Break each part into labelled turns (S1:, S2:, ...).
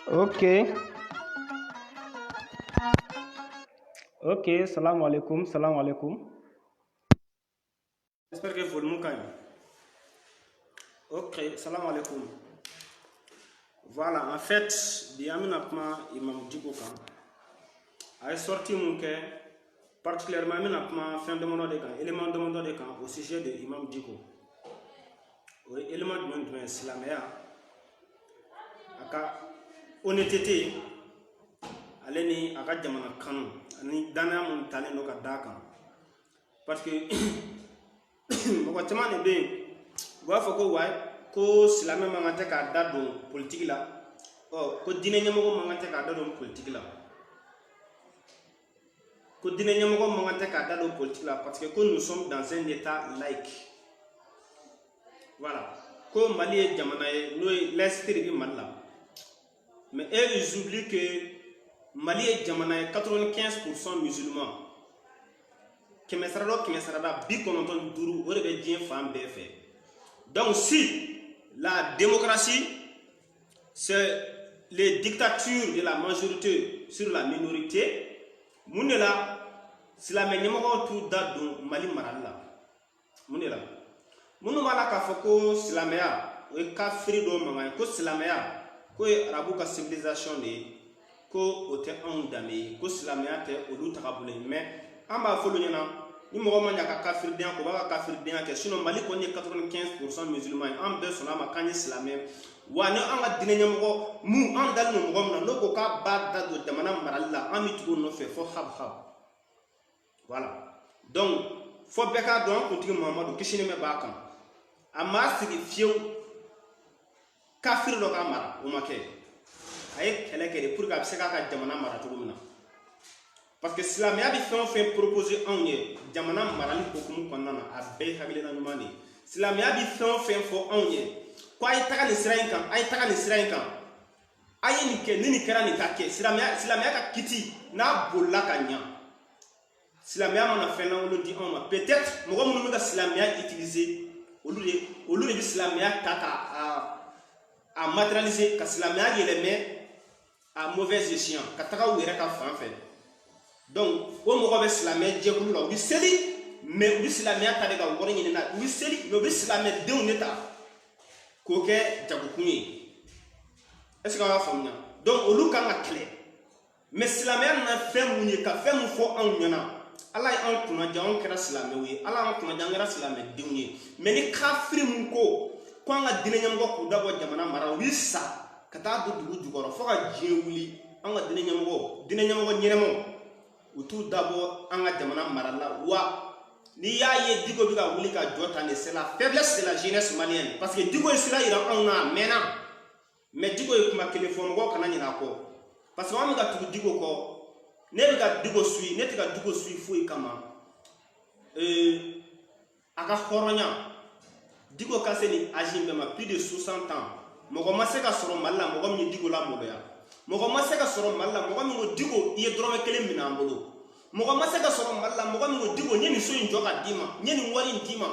S1: Ok, ok, salam alaikum, salam alaikum. J'espère que vous me calmez. Ok, salam alaikum. Voilà, en fait, Diaminapma Imam Djiboukan a sorti mon cœur, particulièrement fin de mon élément de mon au sujet de Imam Djiko. Oui, élément de mon islamia, aka honnêteté, aleni aka jamana kanu, ani dana mon tane no ka daka. Parce que, beaucoup de gens bien, vous faut ko silamɛ man kan tɛ k'a da don politique la ko diinɛ ɲɛmɔgɔ man kan tɛ k'a da don politique la parce que ko nous sommes dans un état laïque. Voilà, ko Mali ye jamana ye n'o ye laïcité de bɛ Mali la, mais ils oublient que Mali ye jamana ye 95% musulmans, kɛmɛ sarada 95 o de bɛ diɲɛ fan bɛɛ fɛ. Donc si la démocratie, c'est les dictatures de la majorité sur la minorité, Mounela, si la menyamoko tout dadon Mali marala. Mounela. Mounumala kafoko silamea, ou kafiri do mangay, ko silamea, ko arabu ka civilisation de, ko ote andame, ko silamea te olu takabule, mais amba folo nyana. Ni mɔgɔ ma ɲa ka kafiriden ko b'a ka kafiriden kɛ sinon Mali kɔni ye 95% musulman ye an bɛɛ sɔnna a ma k'an ye silamɛ wa ni an ka diinɛ ɲɛmɔgɔ mun an dalen don mɔgɔ min na n'o ko k'a b'a da don jamana marali la an bɛ tugu o nɔfɛ fo hab voilà donc fo bɛɛ k'a dɔn an kuntigi Muhamadu kisi ni nɛɛma b'a kan a ma sigi fiyewu kafiri dɔ ka mara o ma kɛ a ye kɛlɛ kɛ de pour que a bɛ se k'a ka jamana mara cogo min na. Parce que silamɛya bɛ fɛn o fɛn proposer anw ye jamana marali hukumu kɔnɔna na a bɛɛ ye hakilina ɲuman de ye. Silamɛya bɛ fɛn o fɛn fɔ anw ye ko a ye taga nin sira in kan, a ye taga nin sira in kan, a ye nin kɛ ni nin kɛra nin ka kɛ. Silamɛya ka kiti n'a bolila ka ɲa silamɛya mana fɛn lankolon di anw ma peut-être mɔgɔ minnu bɛ ka silamɛya utiliser olu de bɛ silamɛya ta ka matérialiser ka silamɛya yɛlɛmɛ à mauvaise escient ka taga u yɛrɛ ka fan fɛ. Donc, o mɔgɔ bɛ silamɛ jɛkulu la u bɛ seli mais u bɛ silamɛya ta de ka wari ɲini na u bɛ seli mais u bɛ silamɛdenw de ta k'o kɛ jagokun ye. Est-ce que a y'a faamuya? Donc olu kan ka kɛlɛ mais silamɛya nana fɛn mun ye ka fɛn mun fɔ anw ɲɛna Ala ye anw kunnaja anw kɛra silamɛw ye Ala y'anw kunnaja an kɛra silamɛdenw ye mais ni kafiri mun ko an ka diinɛ ɲɛmɔgɔ k'u dabɔ jamana mara u bɛ sa ka taa don dugu jukɔrɔ fo ka diɲɛ wuli an ka diinɛ ɲɛmɔgɔ ɲɛnamaw u t'u dabɔ an ka jamana marala wa n'i y'a ye Diko bɛ ka wuli ka jɔ tan de c'est la faiblesse de la jeunesse malienne parce que Diko ye sira yira anw na a mɛnna mais Diko ye kuma kelen fɔ mɔgɔw kana ɲinɛ a kɔ parce que an bɛ ka tugu Diko kɔ ne bɛ ka Diko suit ne tɛ ka Diko suit foyi kama a ka hɔrɔnya Diko ka se nin âge in bɛɛ ma plus de 60 ans mɔgɔ ma se ka sɔrɔ Mali la mɔgɔ min ye Diko lamaloya. Mɔgɔ ma se ka sɔrɔ Mali la mɔgɔ min ko Diko i ye dɔrɔmɛ kelen minɛ an bolo mɔgɔ ma se ka sɔrɔ Mali la mɔgɔ min ko Diko n ye nin so in jɔ ka d'i ma n ye nin wari in d'i ma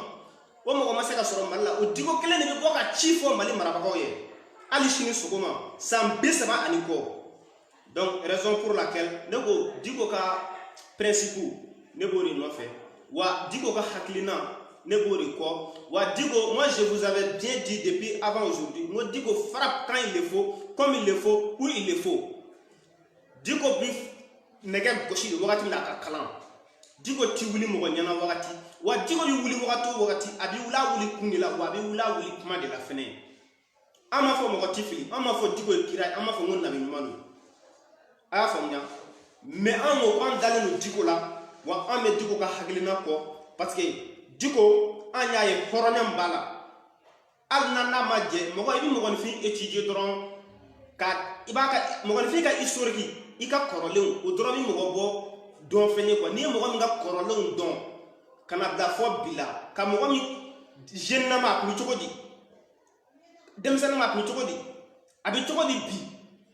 S1: o mɔgɔ ma se ka sɔrɔ Mali la o Diko kelen de bɛ bɔ ka ci fɔ Mali marabagaw ye hali sini sɔgɔma san 30 ani kɔ. Donc raison pour laquelle ne ko Diko ka principe ne b'o de nɔfɛ wa Diko ka hakilina ne b'o de kɔ wa Diko moi je vous avais bien dit depuis avant aujourd'hui moi Diko frappe quand il le faut comme il le faut où il le faut. Diko bi nɛgɛ gosi de wagati min na a ka kalan Diko ti wuli mɔgɔ ɲɛna wagati wa Diko bi wuli wagati o wagati a bi wuli kun de la wa a bi wuli kuma de la fɛnɛ. An m'a fɔ mɔgɔ ti fili an m'a fɔ Diko ye kira ye an m'a fɔ ko nabi ɲuman don a y'a faamuya mais an ko k'an dalen don Diko la wa an bɛ Diko ka hakilina kɔ parce que Diko an y'a ye hɔrɔnya min b'a la hali n'a ma jɛ mɔgɔ i bɛ mɔgɔninfin étudier dɔrɔn i b'a ka mɔgɔninfin ka historique i ka kɔrɔlenw o dɔrɔn bɛ mɔgɔ bɔ dɔn fɛn ye quoi n'i ye mɔgɔ min ka kɔrɔlenw dɔn ka na bila fɔ bi la ka mɔgɔ min jeune na ma a tun bɛ cogo di denmisɛnnin ma a tun bɛ cogo di a bɛ cogo di bi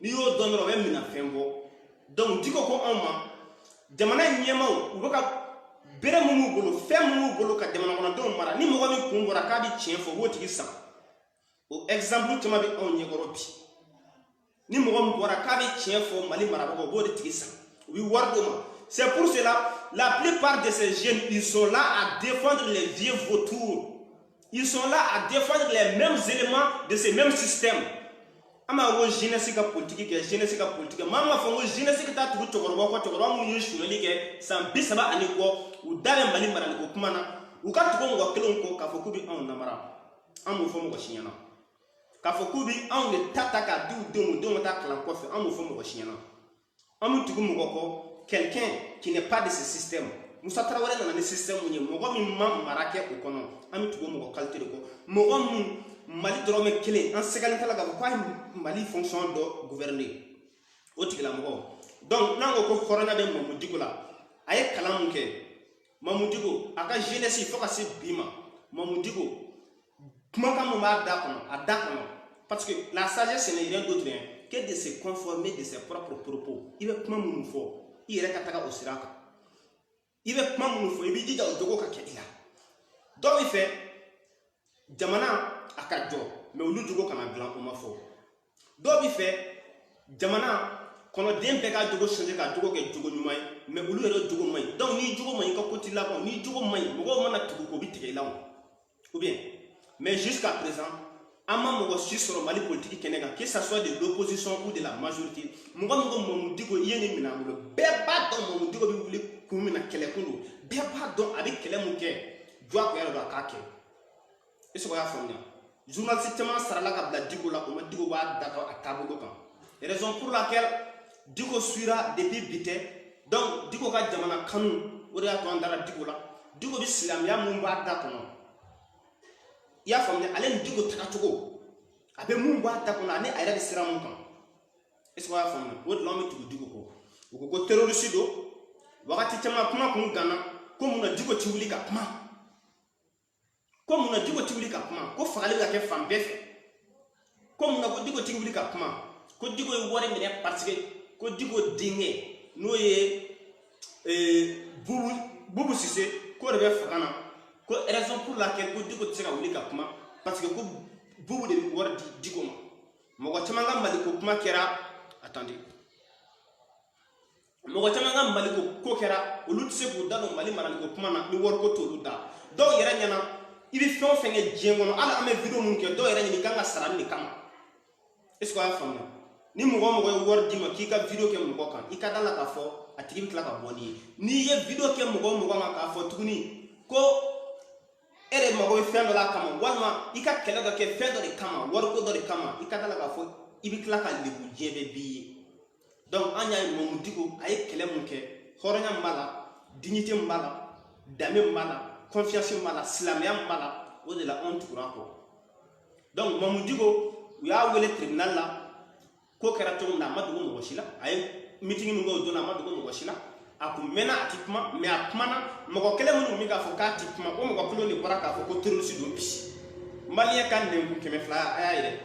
S1: n'i y'o dɔn dɔrɔn o bɛ minɛ fɛn bɔ donc Diko ko anw ma jamana ɲɛmaaw u bɛ ka bere mun b'u bolo fɛn mun b'u bolo ka jamana kɔnɔdenw mara ni mɔgɔ min kun bɔra k'a bɛ tiɲɛ fɔ o b'o tigi san o exemple caman bɛ anw ɲɛkɔrɔ bi ni mɔgɔ bɔra k'a bɛ tiɲɛ fɔ Mali marabagaw b'o de tigi san u bɛ wari d'o ma. C'est pour cela la plupart de ces jeunes ils sont là à défendre les vieux vautours. Ils sont là à défendre les mêmes éléments de ces mêmes systèmes. Ama wo jeunesse ka politique ke jeunesse ka politique mama fo wo jeunesse ka ta tugu tokoro ko tokoro mu yeshureli ke san bisaba ani ko u dale Mali marali ko kuma na u ka tugu ngo kelon ko ka fo kubi on namara amu fo mo shinyana ka fo kubi on de tataka du do ta klan ko fe amu fo mo shinyana amu tugu mo ko quelqu'un qui n'est pas de ce système Moussa Traoré dans le système où mogo mi mam marake ko kono amu tugu mo ko kalté ko mogo mu Mali drôme kelen en ségalentala ga ko Mali fonction do gouverner o tigila mogo donc nango ko corona be Mamadou Dicko la ay kalam ke Mamadou Dicko aka jeunesse faut ka se bima Mamadou Dicko kuma ka mo ma da kono ada kono parce que la sagesse n'est rien d'autre que de se conformer de ses propres propos il veut kuma mo fo il reka taka osiraka il veut kuma mo fo il bi dija o dogo ka kedila donc il fait jamana akajo mais olu jogo kana blanc o ma fo do bi fait jamana kono dem be ka jogo changer ka jogo ke jogo nyumay mais olu yero jogo may donc ni jogo may ko koti la ko ni jogo may mo mana tugo ko bi tigay lawo ou bien mais jusqu'à présent ama mo si sur Mali politique kenega que ça soit de l'opposition ou de la majorité mo Mamadou Dicko yene mina mo be ba don Mamadou Dicko bi wuli kumina kele kundu be ba don avec kele mu ke joa ko yero do akake est-ce que ya fanya journaliste tellement sarala ka bla Dicko la ko ma Dicko ba d'accord à tabou kan raison pour laquelle Dicko suira depuis bité donc Dicko ka jamana kanu o de ya to andara Dicko la Dicko bi islam ya mun ba d'accord ya famne ale Dicko taka togo abe mun ba d'accord na ne ayra de sira mun kan est-ce que ya famne o de lomi tugu Dicko ko terroriste do wakati tellement kuma kun gana ko mun na Dicko tiwuli ka kuma comme on a dit que tu voulais ka kuma ko fagali ka ke fam be comme on a dit que tu voulais ka kuma ko Dicko wori mine parce que ko Dicko dingue no ye bubu Cissé ko rebe fagana ko raison pour laquelle ko Dicko tsaka wuli ka kuma parce que ko bubu de wori Dicko ma ko chamanga Mali ko kuma kera attendez mo ko chamanga Mali ko kera olu tse ko dalo Mali marali ko kuma na ni wor ko to da do yera nyana il fait un fenge djengono ala ame vidéo mun ke do yera ni kanga saram ni kama est ce que ya famna ni mo wor dima ki ka vidéo ke mo kan i ka dala ka fo atigi bi kla ka boni ni ye vidéo ke mo ka fo tuguni ko ere mo fendo la kama walma i ka kele ga ke fendo de kama wor ko do de kama i ka dala ka fo i bi kla ka lebu jebe bi donc anya Mamadou Dicko ay kele mun ke horonya mbala dignité mbala dame mbala confiance mala slamia mala o de la honte ko donc Mamadou Dicko ya wele tribunal la ko kera to na madu mo washila ay meeting mu go do na madu mo washila aku mena atipma me apmana mo ko kele mu mi ka fo ka atipma o mo ko kolo ni baraka fo ko terroriste do bi malien kan ne ku keme fla ayire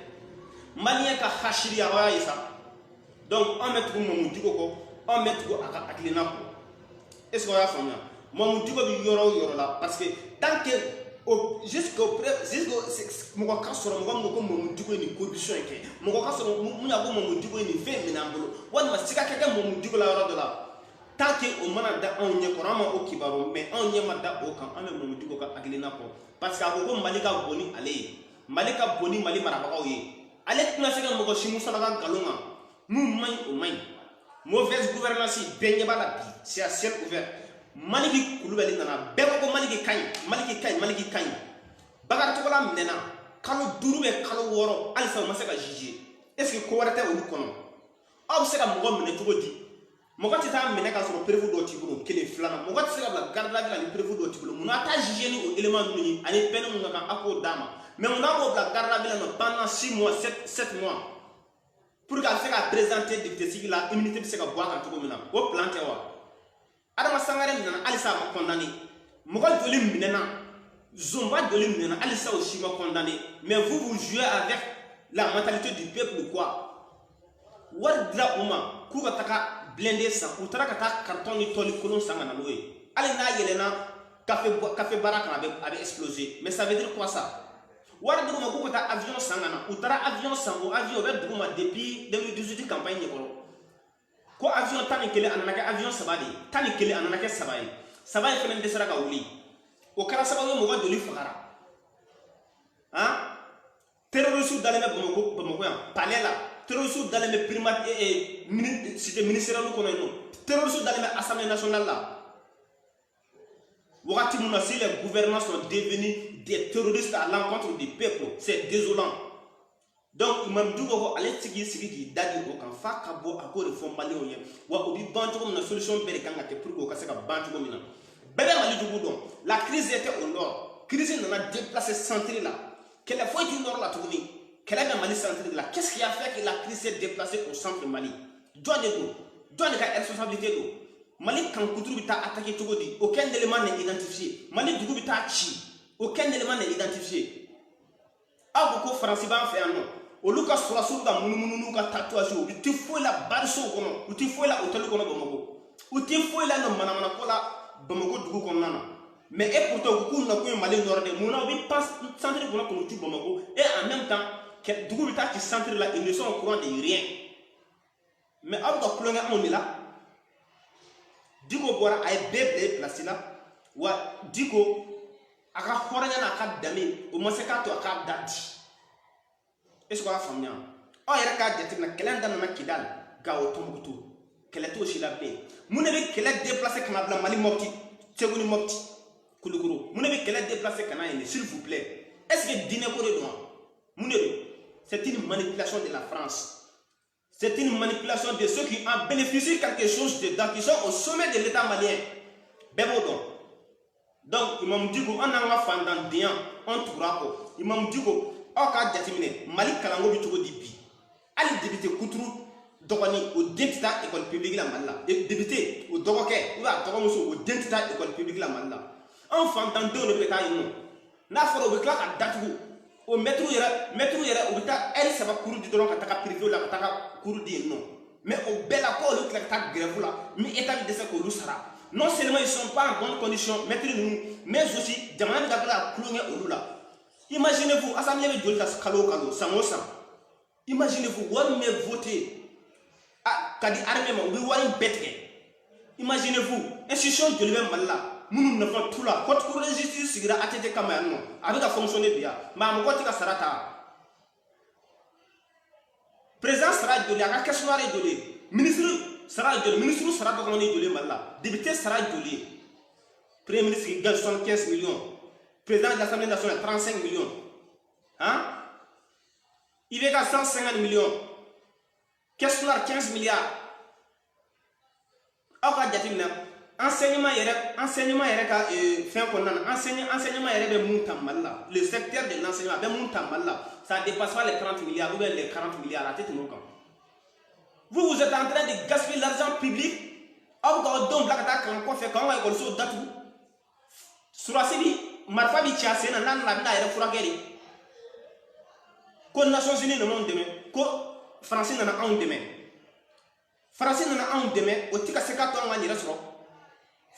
S1: malien ka hashiri ya wa isa donc on met ko Mamadou Dicko ko on met ko aka aklina ko est-ce que ya famna Mamadou Dicko bi yoro la parce que tant que jusqu'au mo ko kasoro mo ko Mamadou Dicko ni corruption ke mo ko kasoro mo nya ko Mamadou Dicko ni fe minambolo wani masika keke Mamadou Dicko la yoro de la tant que o mana da on nye ko rama o kibaro mais on nye ma da o kan ame Mamadou Dicko ka aglina ko parce que ko Malika boni ale Malika boni Mali marabagaw ye ale tuna se ka mo ko shimu sala ka galonga mu may o may mauvaise gouvernance benye bala bi c'est à ciel ouvert Maliki Koulibaly nana bɛɛ ko Maliki kaɲi Bakari Togola minɛna kalo 5 bɛ kalo 6 alisa ma se ka juger est-ce que ko wɛrɛ tɛ olu kɔnɔ aw bɛ se ka mɔgɔ minɛ cogo di mɔgɔ tɛ taa minɛ ka sɔrɔ prévu dɔ t'i bolo kelen filanan mɔgɔ tɛ se ka bila garde à vue la ni prévu dɔ t'i bolo munna taa juger ni o élément ninnu ye ani peine mun ka kan a k'o d'a ma mais munna b'o bila garde à vue la pendant 6 mois 7 mois pour ka se ka présenter député sigi la immunité bɛ se ka bɔ a kan cogo min na o plan tɛ wa Adama Sangare minana alisa ma condamné mogo joli minena zomba joli minena alisa aussi ma condamné mais vous jouez avec la mentalité du peuple quoi wadra uma ku ka taka blender ça ou tara ka ta carton ni toli kolon sanga na loye ale na yelena café baraka avec exploser mais ça veut dire quoi ça wara dugu ma ko ta avion sangana u tara avion sango avion be dugu ma depuis 2018 campagne ko ko avion tani kele anana ke avion sabadi tani kele anana ke sabai fenen desara ka wuli o kala sababu mo ga doli fagara hein terroriste daleme Bamako ya palela terroriste daleme primat cité ministériel ko no terroriste daleme assemblée nationale là wakati muna si les gouvernants sont devenus des terroristes à l'encontre du peuple, c'est désolant. Donc imam dugo ko ale sigi dadi ko kan fa ka bo akore fo mali o yen wa obi bantu ko na solution bere kan ngate pour ko ka se ka bantu ko mina bebe mali dugo don la crise était au nord crise n'a déplacé centre là quelle fois du nord là tourné quelle est mali centre là qu'est-ce qui a fait que la crise s'est déplacée au centre Mali donne ka responsabilité do Mali kan kuturu bita attaqué togodi aucun élément n'est identifié Mali dugo bita chi aucun élément n'est identifié a ko français ba fait non o luka sura ga mununu ka tatouage o ti fo la barso kono o ti fo la hotel kono Bamako o ti fo la no manamana ko la Bamako dugo kono nana mais et pourtant ko na ko Mali nord de mona bi passe centre kono ko tu Bamako et en même temps que dugo bita qui centre là ils ne sont au courant de rien mais ab ko plonga on est là diko bora ay bebe place là wa diko aka horanya na ka dame o mo se ka to aka dadi est-ce que la famille o yera ka jeti na kelenda na Kidal ga o Tombouctou keleto shilabe mune be kele déplacer kana bla Mali mopti teguni mopti kulukuru mune be kele déplacer kana ene s'il vous plaît est-ce que dîner ko de mune c'est une manipulation de la France. C'est une manipulation de ceux qui en bénéficient quelque chose dedans, qui sont au sommet de l'État malien. Bémodon. Donc, Imam Diko, on a un fan dans Dian, on tourra. Imam Diko, on a jatimine, Mali Kalango Bitugo Dibi. Ali député Koutrou, Dokani, au Dentita école publique la Malla. Député, au Dokoke, ou à Tokomoso, au Dentita école publique la Malla. Enfant dans deux, le Bétail, non. N'affaire au Béclac à Datou. O metru yera ubita elle ça va courir du droit kataka privé la kataka courir di non mais au bela ko le kataka grève là mais état de ça ko lusara non seulement ils sont pas en bonne condition mettre nous mais aussi demande d'abord clonger au là imaginez-vous assemblée de jolta kalo samosa imaginez-vous on me voter à kadi armée ma ou wani betke imaginez-vous institution de lui-même là nous ne faisons tout là. Quand la justice sera attendue comme un nom, avec la fonctionner bien. Mais à mon côté, ça sera tard. Président sera de la question de ministre sera de ministre sera de là. Député sera de Premier ministre qui gagne 75 millions. Président de l'Assemblée nationale 35 millions. Hein? Il est à 150 millions. Question 15 milliards. Alors, enseignement yere ka fin konana enseignement yere be muntam malla le secteur de l'enseignement be muntam malla ça dépasse pas les 30 milliards ou bien les 40 milliards à tête moka vous êtes en train de gaspiller l'argent public au ga don black attack en quoi fait quand on so datu surasibi marfa bi chasse na nan la yere furakeri ko Nations Unies no monde demain ko français na en demain français na en demain o tika sekato en ni resro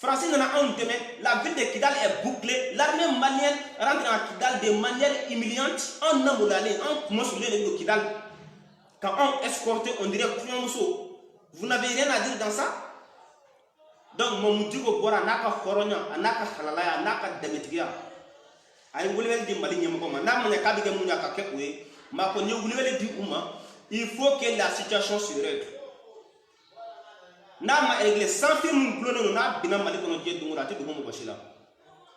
S1: Français n'a pas un demain, la ville de Kidal est bouclée, l'armée malienne rentre en Kidal de manière humiliante, en amolale, en monsulé de Kidal. Quand on escorte, on dirait Kouyanousso. Vous n'avez rien à dire dans ça? Donc, mon moutigo bora naka khoronya, naka halalaya, naka demetria. Aïe, vous voulez dire Mali Nyamokoma, n'a mon akabi de Mouniaka Kekwe, ma konyo, vous voulez dire Ouma, il faut que la situation se règle. Na ma réglé sans faire mon plonno na bina Mali kono je dungura te dumo bashila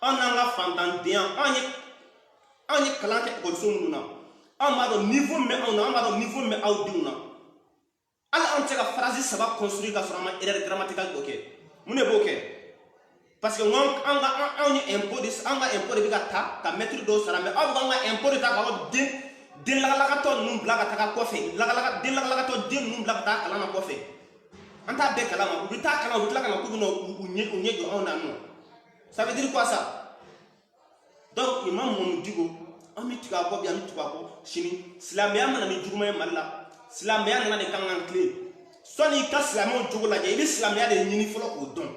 S1: on a la fandan bien on y kalante ko sonuna on ma do niveau mais on a ma do niveau mais auduna ala on tega phrase ça va construire la forme erreur grammaticale OK mune boké parce que on y impôt de gata ta mettre do sara mais on va impôt de ta ka de la to num blaga ta ko fe la to de num blaga ta kala na ko fe anta be kalama ubita kalama ubita kalama kubuno unye do on non ça veut dire quoi ça donc imam mon digo ami tuka ko bi ami tuka ko chini islamia mana mi juguma malla islamia na de kangan clé soni ka islamia jugo la je islamia de nyini folo ko don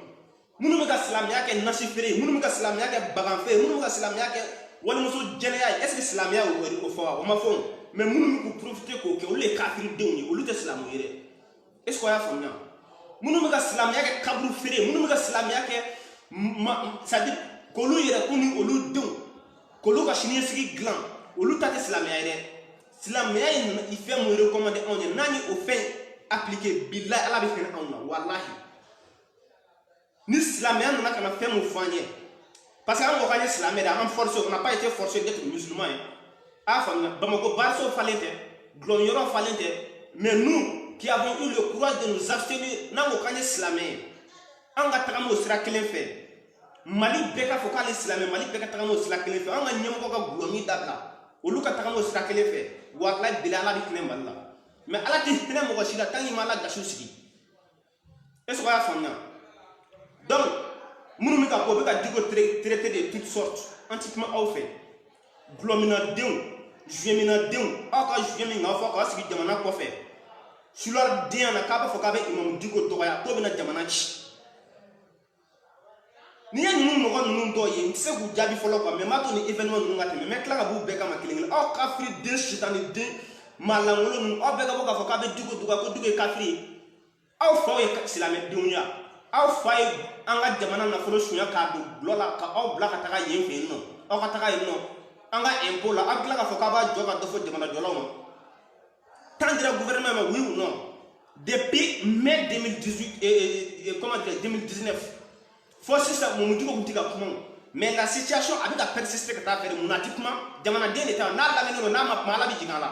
S1: munu ka islamia ke nasifere munu ka islamia ke baganfe munu ka islamia ke wala muso jɛnɛya est ce que silamɛya o fɔ wa o ma fɔ mais minnu bɛ k'u profiter k'o kɛ olu ye kafiridenw ye olu tɛ silamɛw ye dɛ est ce que o y'a faamuya minnu bɛ ka silamɛya kɛ kaburu feere minnu bɛ ka silamɛya kɛ c'est à dire k'olu yɛrɛ kun ni olu denw k'olu ka siniɲɛsigi dilan olu ta tɛ silamɛya ye dɛ silamɛya ye fɛn mun recommandé anw ye n'an ye o fɛn appliqué bilahi ala bɛ hinɛ anw na walahi ni silamɛya nana ka na fɛn mun fɔ an ye parce que an ko k'an ye silamɛ de an forcé on n'a pas été forcé d'être musulman ye a faamuya Bamako bariso falen tɛ gulɔmi yɔrɔ falen tɛ mais nous qui avons eu le courage de nous abstenir n'an ko k'an ye silamɛ ye an ka tagama o sira kelen fɛ Mali bɛɛ k'a fɔ k'ale silamɛ Mali bɛɛ ka tagama o sira kelen fɛ an ka ɲɛmɔgɔ ka gulɔmi dabila olu ka tagama o sira kelen fɛ walahi bilahi ala bɛ hinɛ Mali la mais ala tɛ hinɛ mɔgɔ si la tant qu'il ma ala gasiw sigi est ce que a y'a faamuya donc minnu bɛ ka bɔ u bɛ ka di ko traité de toutes sortes an ti kuma aw fɛ gulɔminadenw juyeminadenw aw ka juye min k'a fɔ k'aw sigi jamana kɔfɛ sulardenya na k'a b'a fɔ k'a bɛ imamu Diko dɔgɔya k'o bɛna jamana ci n'i ye ninnu mɔgɔ ninnu dɔw ye n tɛ se k'u jaabi fɔlɔ quoi mais n b'a to ni événement ninnu ka tɛmɛ n bɛ tila ka b'u bɛɛ kama kelen kelen aw kafiri den sitani den maalankolon ninnu aw bɛɛ ka bɔ k'a fɔ k'a bɛ Diko dɔgɔya ko Diko ye kafiri ye aw faw ye silamɛdenw ye aw fa ye an ka jamana nafolo suɲɛ k'a don gulɔ la ka aw bila ka taga yen fɛ yen nɔ aw ka taga yen nɔ an ka impôt la aw tila k'a fɔ k'a b'a jɔ ka dɔ fɔ jamana jɔlaw ma tant dira gouvernement ma oui ou non depuis mai 2018 comment dire 2019 fo sisan mun Diko kun tɛ ka kuma mais la situation a bɛ ka persister ka taa fɛ mun na a tɛ kuma jamanaden de ta n'a lamɛnnen don n'a ma kuma ala bɛ jigin a la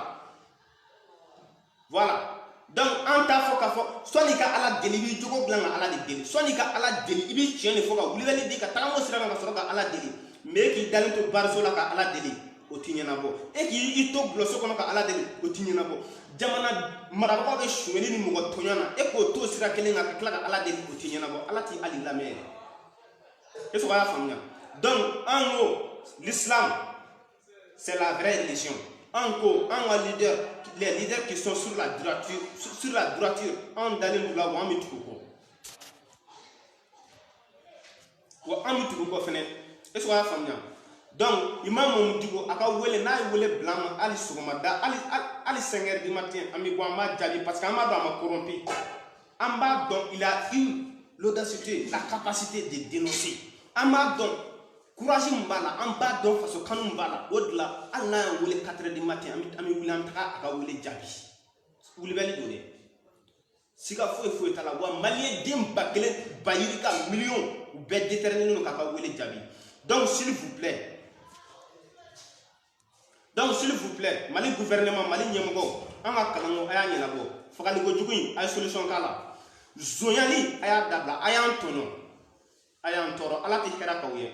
S1: voilà donc an t'a fɔ k'a fɔ sɔnni ka ala deli i b'i jogo dilan ka ala de deli sɔnni ka ala deli i b'i tiɲɛ de fɔ ka wulili di ka tagama o sira kan ka sɔrɔ ka ala deli mais k'i dalen to bariso la ka ala deli o t'i ɲɛnabɔ e k'i to gulɔso kɔnɔ ka ala deli o t'i ɲɛnabɔ jamana marabagaw bɛ suɲɛli ni mɔgɔ tɔɲɔ na e k'o to sira kelen kan ka tila ka ala deli o t'i ɲɛnabɔ ala t'i hali lamɛn yɛrɛ est ce que a y'a faamuya donc en gros l'islam c'est la vraie religion en gros an ka leader les leaders qui sont sur la droiture an dalen d'u la wa an bɛ tugu kɔ wa an bɛ tugu kɔ fɛnɛ est ce que a y'a faamuya donc imamu Diko a ka wele n'a ye wele bila an ma hali sɔgɔmada hali 5 heures du matin an bɛ bɔ an b'a jaabi parce que an b'a dɔn a ma corrompu an b'a dɔn il a eu l'audacité la capacité de dénoncer an b'a dɔn courage min b'a la an b'a dɔn faso kanu min b'a la o de la hali n'a y'an wele 4 heures du matin an bɛ wuli an bɛ taga a ka wele jaabi wulibali don dɛ siga foyi t'a la wa maliyɛnden ba kelen ba yiri ka miliyɔn u bɛɛ déterminé don k'a ka wele jaabi donc s'il vous plaît Mali gouvernement Mali ɲɛmɔgɔw an ka kalanko a y'a ɲɛnabɔ fagalikojugu in a ye solution k'a la zonyali a y'a dabila a y'an tɔɲɔ a y'an tɔɔrɔ ala tɛ hɛrɛ k'aw ye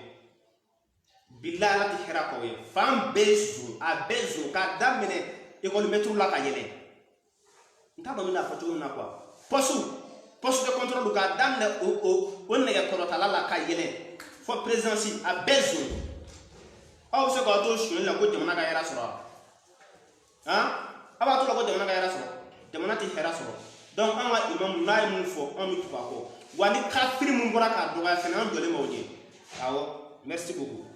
S1: bilahi ala tɛ hɛrɛ k'aw ye fan bɛɛ zon a bɛɛ zon k'a daminɛ école maître la ka yɛlɛ n t'a dɔn n bɛna fɔ cogo min na quoi poste de contrôle k'a daminɛ o nɛgɛ kɔrɔtala la ka yɛlɛ fɔ présidence a bɛɛ zon aw bɛ se k'aw to suɲɛli la ko jamana ka hɛrɛ sɔrɔ aw b'a to la ko jamana ka hɛrɛ sɔrɔ jamana tɛ hɛrɛ sɔrɔ donc an ka imamu n'a ye mun fɔ an bɛ tugu a kɔ wa ni kafiri mun bɔra k'a dɔgɔya fɛnɛ an jɔlen b'aw ɲɛ awɔ merci beaucoup.